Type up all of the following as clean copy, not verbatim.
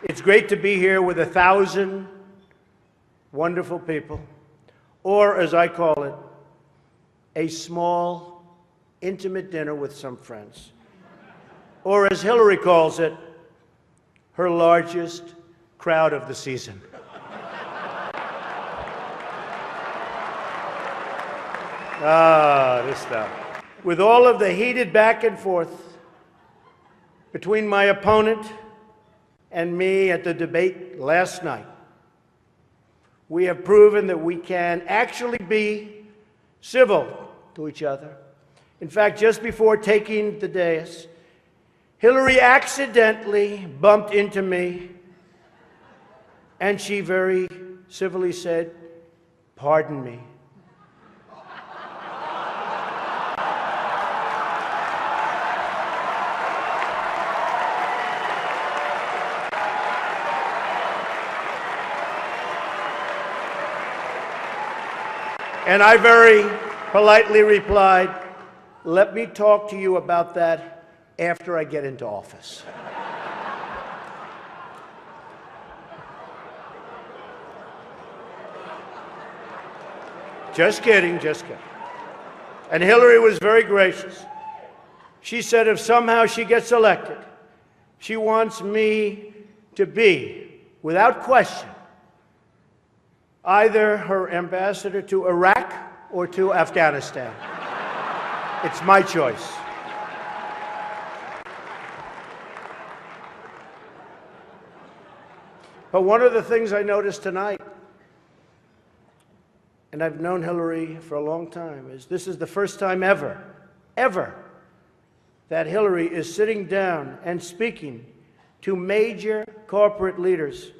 It's great to be here with 1,000 wonderful people, or as I call it, a small, intimate dinner with some friends. Or as Hillary calls it, her largest crowd of the season. This stuff. With all of the heated back and forth between my opponent and me at the debate last night, we have proven that we can actually be civil to each other. In fact, just before taking the dais, Hillary accidentally bumped into me, and she very civilly said, "Pardon me." And I very politely replied, "Let me talk to you about that after I get into office." Just kidding, just kidding. And Hillary was very gracious. She said if somehow she gets elected, she wants me to be, without question, either her ambassador to Iraq or to Afghanistan. It's my choice. But one of the things I noticed tonight, and I've known Hillary for a long time, is this is the first time ever, that Hillary is sitting down and speaking to major corporate leaders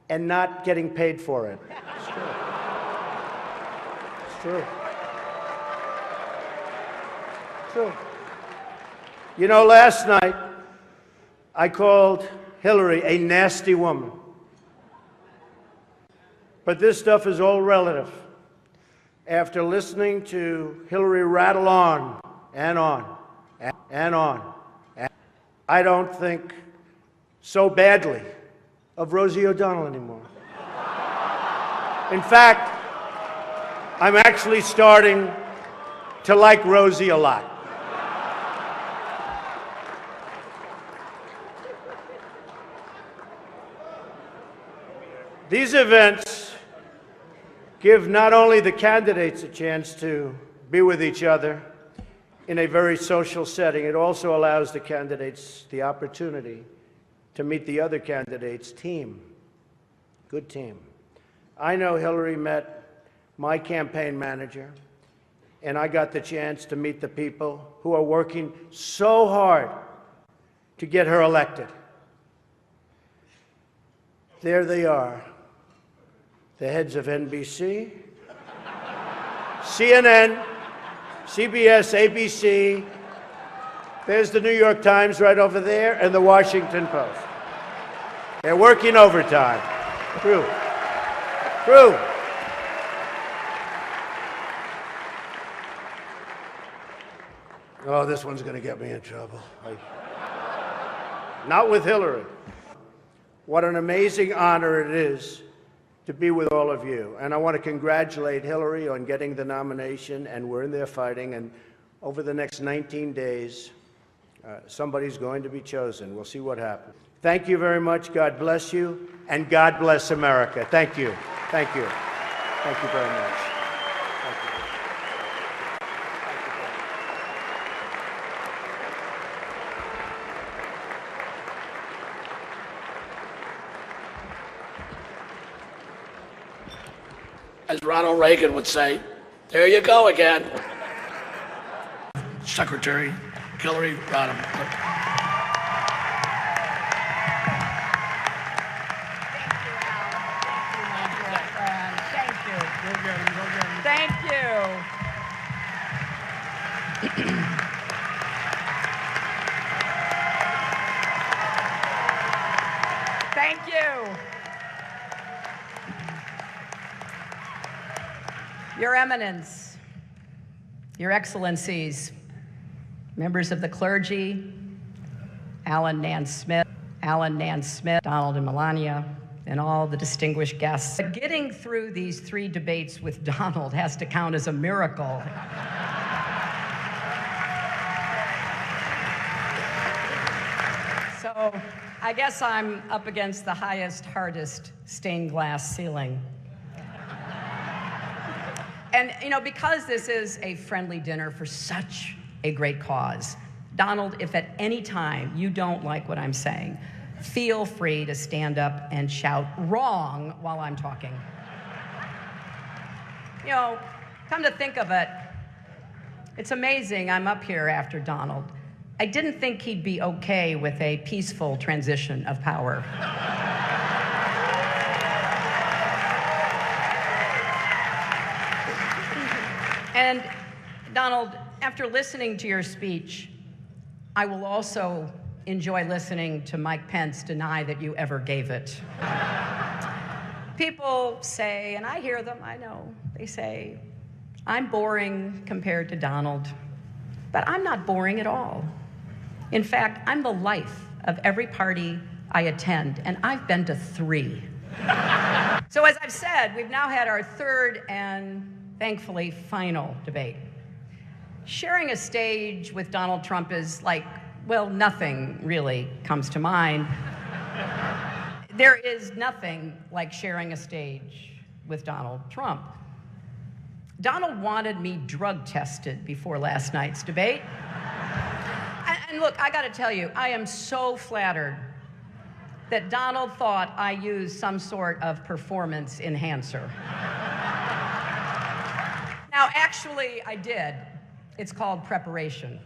and not getting paid for it. It's true. It's true. It's true. You know, last night, I called Hillary a nasty woman. But this stuff is all relative. After listening to Hillary rattle on and on and on, I don't think so badly of Rosie O'Donnell anymore. In fact, I'm actually starting to like Rosie a lot. These events give not only the candidates a chance to be with each other in a very social setting, it also allows the candidates the opportunity to meet the other candidates' team. Good team. I know Hillary met my campaign manager, and I got the chance to meet the people who are working so hard to get her elected. There they are, the heads of NBC, CNN, CBS, ABC. There's the New York Times right over there, and the Washington Post. They're working overtime. True. True. Oh, this one's going to get me in trouble. Not with Hillary. What an amazing honor it is to be with all of you. And I want to congratulate Hillary on getting the nomination, and we're in there fighting. And over the next 19 days, somebody's going to be chosen. We'll see what happens. Thank you very much. God bless you, and God bless America. Thank you. Thank you. Thank you very much. Thank you. As Ronald Reagan would say, there you go again. Secretary Hillary Rodham. Thank you. Thank you. Your Eminence, Your Excellencies, members of the clergy, Alan Nance Smith, Alan Nance Smith, Donald and Melania, and all the distinguished guests. But getting through these 3 debates with Donald has to count as a miracle. So I guess I'm up against the highest, hardest stained glass ceiling. And, you know, because this is a friendly dinner for such a great cause, Donald, if at any time you don't like what I'm saying, feel free to stand up and shout wrong while I'm talking. You know, come to think of it, it's amazing I'm up here after Donald. I didn't think he'd be okay with a peaceful transition of power. And Donald, after listening to your speech, I will also enjoy listening to Mike Pence deny that you ever gave it. People say, and I hear them, I know, they say, I'm boring compared to Donald, but I'm not boring at all. In fact, I'm the life of every party I attend, and I've been to 3. So as I've said, we've now had our 3rd and thankfully final debate. Sharing a stage with Donald Trump is like, well, nothing really comes to mind. There is nothing like sharing a stage with Donald Trump. Donald wanted me drug tested before last night's debate. And look, I gotta tell you, I am so flattered that Donald thought I used some sort of performance enhancer. Now, actually, I did. It's called preparation.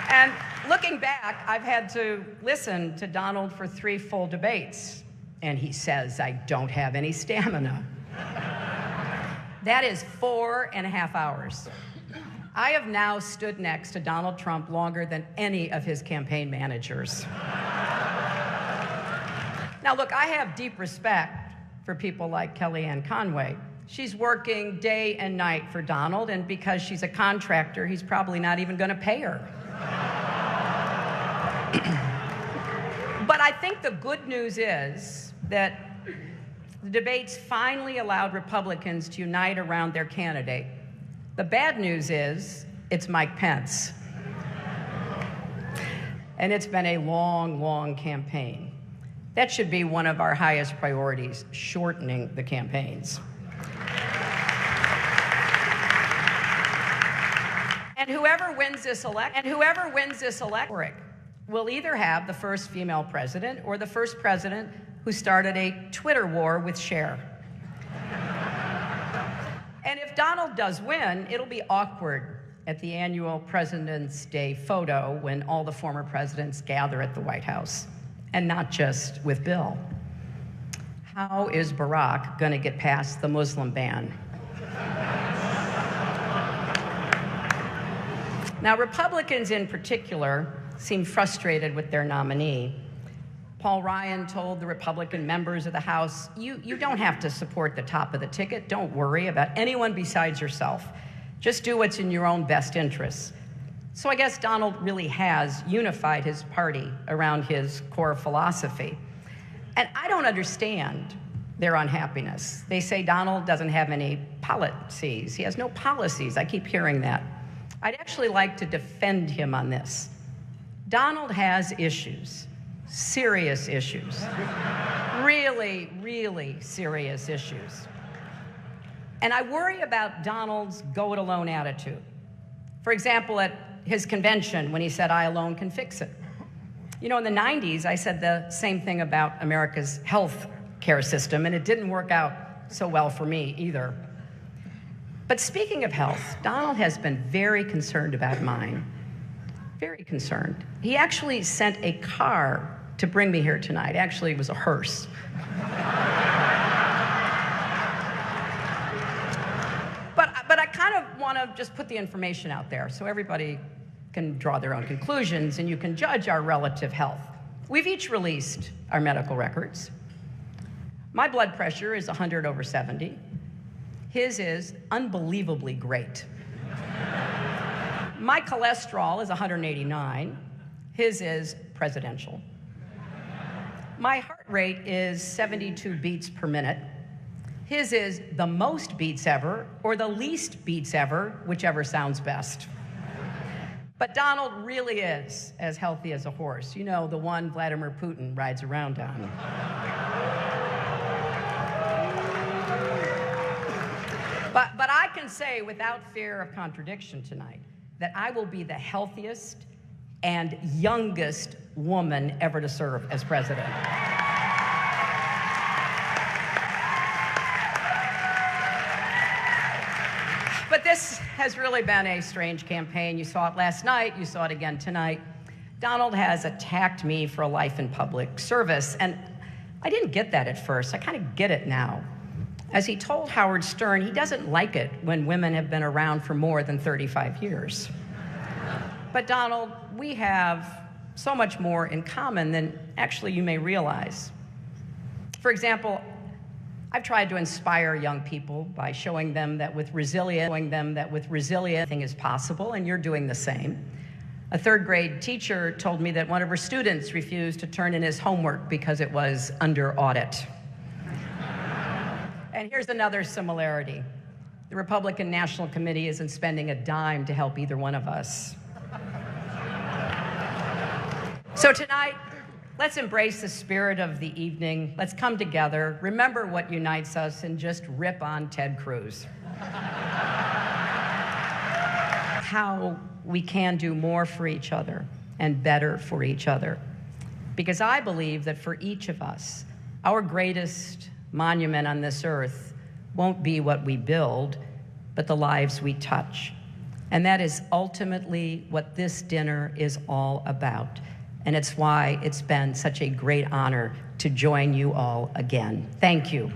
And looking back, I've had to listen to Donald for 3 full debates, and he says I don't have any stamina. That is 4.5 hours. I have now stood next to Donald Trump longer than any of his campaign managers. Now, look, I have deep respect for people like Kellyanne Conway. She's working day and night for Donald, and because she's a contractor, he's probably not even going to pay her. But I think the good news is that the debates finally allowed Republicans to unite around their candidate. The bad news is it's Mike Pence. And it's been a long, long campaign. That should be one of our highest priorities, shortening the campaigns. And whoever wins this election will either have the first female president or the first president who started a Twitter war with Cher. And if Donald does win, it'll be awkward at the annual President's Day photo when all the former presidents gather at the White House, and not just with Bill. How is Barack going to get past the Muslim ban? Now, Republicans in particular seem frustrated with their nominee. Paul Ryan told the Republican members of the House, you don't have to support the top of the ticket. Don't worry about anyone besides yourself. Just do what's in your own best interests. So I guess Donald really has unified his party around his core philosophy. And I don't understand their unhappiness. They say Donald doesn't have any policies. He has no policies. I keep hearing that. I'd actually like to defend him on this. Donald has issues, serious issues, really, really serious issues. And I worry about Donald's go-it-alone attitude. For example, at his convention when he said, I alone can fix it. You know, in the 90s, I said the same thing about America's health care system, and it didn't work out so well for me either. But speaking of health, Donald has been very concerned about mine. Very concerned. He actually sent a car to bring me here tonight. Actually, it was a hearse. But I kind of want to just put the information out there so everybody can draw their own conclusions and you can judge our relative health. We've each released our medical records. My blood pressure is 100/70. His is unbelievably great. My cholesterol is 189. His is presidential. My heart rate is 72 beats per minute. His is the most beats ever, or the least beats ever, whichever sounds best. But Donald really is as healthy as a horse. You know, the one Vladimir Putin rides around on. But I can say without fear of contradiction tonight that I will be the healthiest and youngest woman ever to serve as president. But this has really been a strange campaign. You saw it last night, you saw it again tonight. Donald has attacked me for a life in public service, and I didn't get that at first. I kind of get it now. As he told Howard Stern, he doesn't like it when women have been around for more than 35 years. But Donald, we have so much more in common than actually you may realize. For example, I've tried to inspire young people by showing them that with resilience, anything is possible, and you're doing the same. A third grade teacher told me that one of her students refused to turn in his homework because it was under audit. And here's another similarity. The Republican National Committee isn't spending a dime to help either one of us. So tonight, let's embrace the spirit of the evening. Let's come together, remember what unites us, and just rip on Ted Cruz. How we can do more for each other and better for each other. Because I believe that for each of us, our greatest monument on this earth won't be what we build, but the lives we touch. And that is ultimately what this dinner is all about. And it's why it's been such a great honor to join you all again. Thank you.